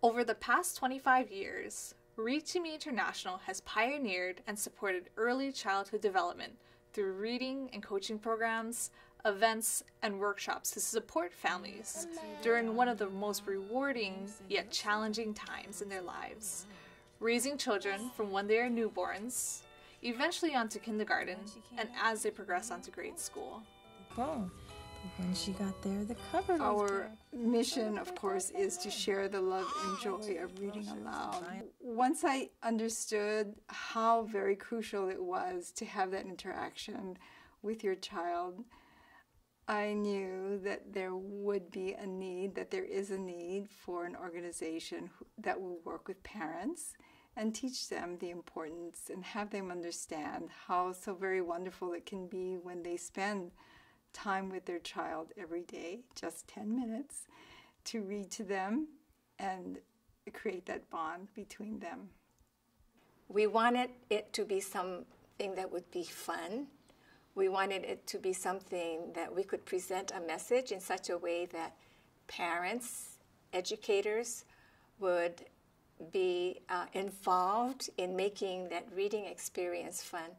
Over the past 25 years, Read to Me International has pioneered and supported early childhood development through reading and coaching programs, events, and workshops to support families during one of the most rewarding yet challenging times in their lives, raising children from when they are newborns, eventually onto kindergarten, and as they progress onto grade school. When she got there, the cover was Our mission, of course, is to share the love and joy of reading aloud. Once I understood how very crucial it was to have that interaction with your child, I knew that there would be a need, that there is a need for an organization that will work with parents and teach them the importance and have them understand how so very wonderful it can be when they spend time with their child every day, just 10 minutes, to read to them and create that bond between them. We wanted it to be something that would be fun. We wanted it to be something that we could present a message in such a way that parents, educators would be involved in making that reading experience fun.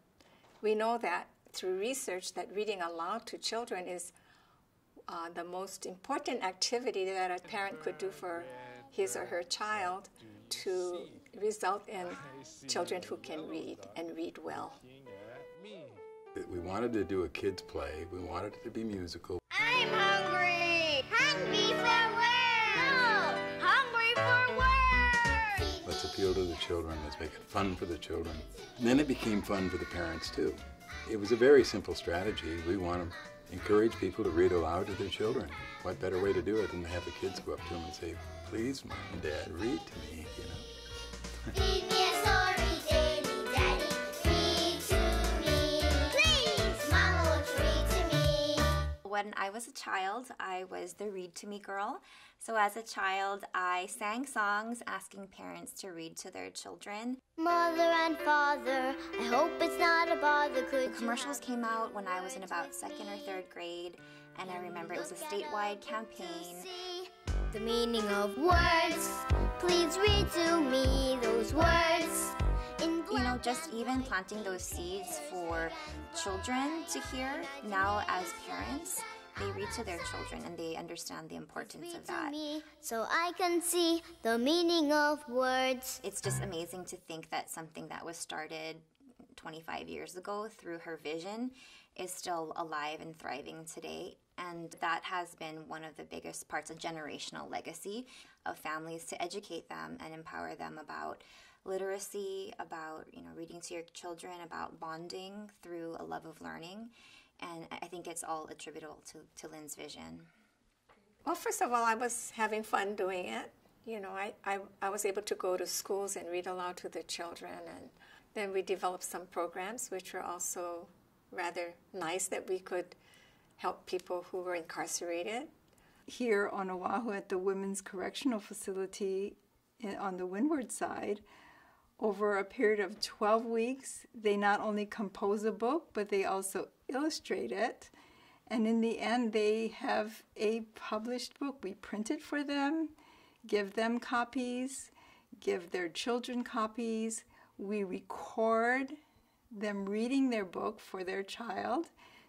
We know that through research that reading aloud to children is the most important activity that a parent could do for his or her child to result in children who can read and read well. We wanted to do a kids' play. We wanted it to be musical. I'm hungry! Hungry for world! Hungry for world! Let's appeal to the children. Let's make it fun for the children. And then it became fun for the parents, too. It was a very simple strategy. We want to encourage people to read aloud to their children. What better way to do it than to have the kids go up to them and say, please, Mom and Dad, read to me, you know. Read me a story daily, Daddy. Read to me. Please, Mama, won't you read to me? When I was a child, I was the Read to Me girl. So as a child, I sang songs asking parents to read to their children. Mother and father, I hope it's not a bother. Could The commercials came out when I was in about 2nd or 3rd grade, and I remember it was a statewide campaign. The meaning of words, please read to me those words. You know, just even planting those seeds for children to hear now as parents. They read to their children and they understand the importance of that. So I can see the meaning of words. It's just amazing to think that something that was started 25 years ago through her vision is still alive and thriving today. And that has been one of the biggest parts, a generational legacy of families, to educate them and empower them about literacy, about reading to your children, about bonding through a love of learning. And I think it's all attributable to Lynn's vision. Well, first of all, I was having fun doing it. You know, I was able to go to schools and read aloud to the children. And then we developed some programs which were also rather nice, that we could help people who were incarcerated. Here on Oahu at the Women's Correctional Facility on the windward side, over a period of 12 weeks, they not only compose a book, but they also illustrate it. And in the end, they have a published book. We print it for them, give them copies, give their children copies. We record them reading their book for their child,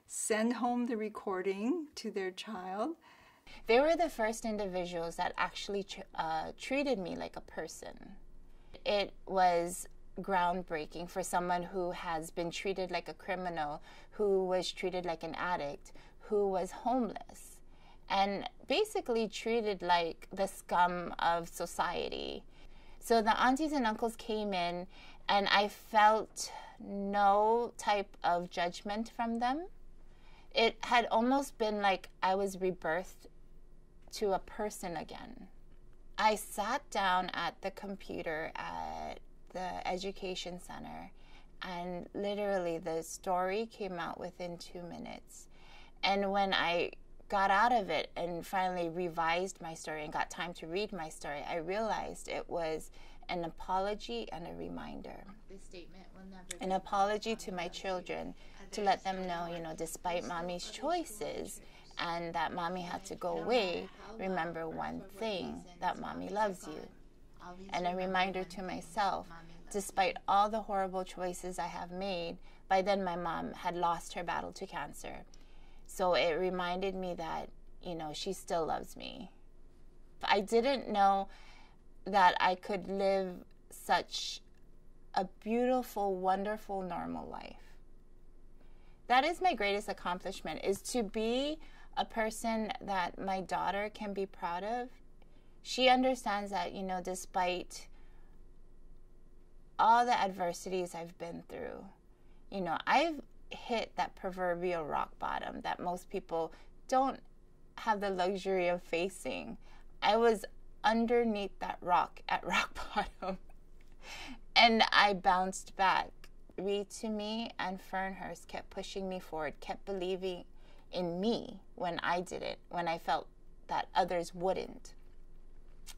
send home the recording to their child. They were the first individuals that actually treated me like a person. It was groundbreaking for someone who has been treated like a criminal, who was treated like an addict, who was homeless, and basically treated like the scum of society. So the aunties and uncles came in, and I felt no type of judgment from them. It had almost been like I was rebirthed to a person again. I sat down at the computer at the education center, and literally the story came out within 2 minutes. And when I got out of it and finally revised my story and got time to read my story, I realized it was an apology and a reminder. This statement will never an apology to my children, to let them know, despite mommy's choices and that mommy had to go away, remember one thing, that mommy loves you. and a reminder to myself, despite all the horrible choices I have made. By then my mom had lost her battle to cancer. So it reminded me that, you know, she still loves me. I didn't know that I could live such a beautiful, wonderful, normal life. That is my greatest accomplishment, is to be a person that my daughter can be proud of. She understands that, you know, despite all the adversities I've been through, you know, I've hit that proverbial rock bottom that most people don't have the luxury of facing. I was underneath that rock at rock bottom, and I bounced back. Read to Me and Fernhurst kept pushing me forward, kept believing in me when I didn't, when I felt that others wouldn't.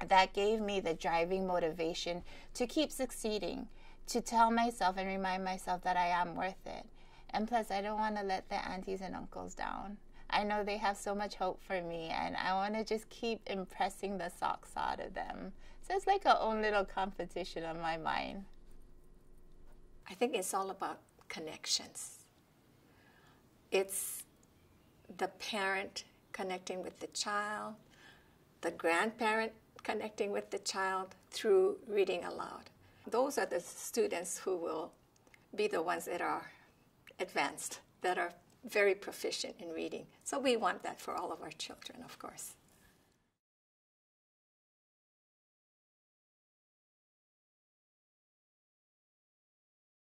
That gave me the driving motivation to keep succeeding, to tell myself and remind myself that I am worth it. And plus, I don't want to let the aunties and uncles down. I know they have so much hope for me, and I want to just keep impressing the socks out of them. So it's like a own little competition on my mind. I think it's all about connections. It's the parent connecting with the child, the grandparent connecting with the child through reading aloud. Those are the students who will be the ones that are advanced, that are very proficient in reading. So we want that for all of our children, of course.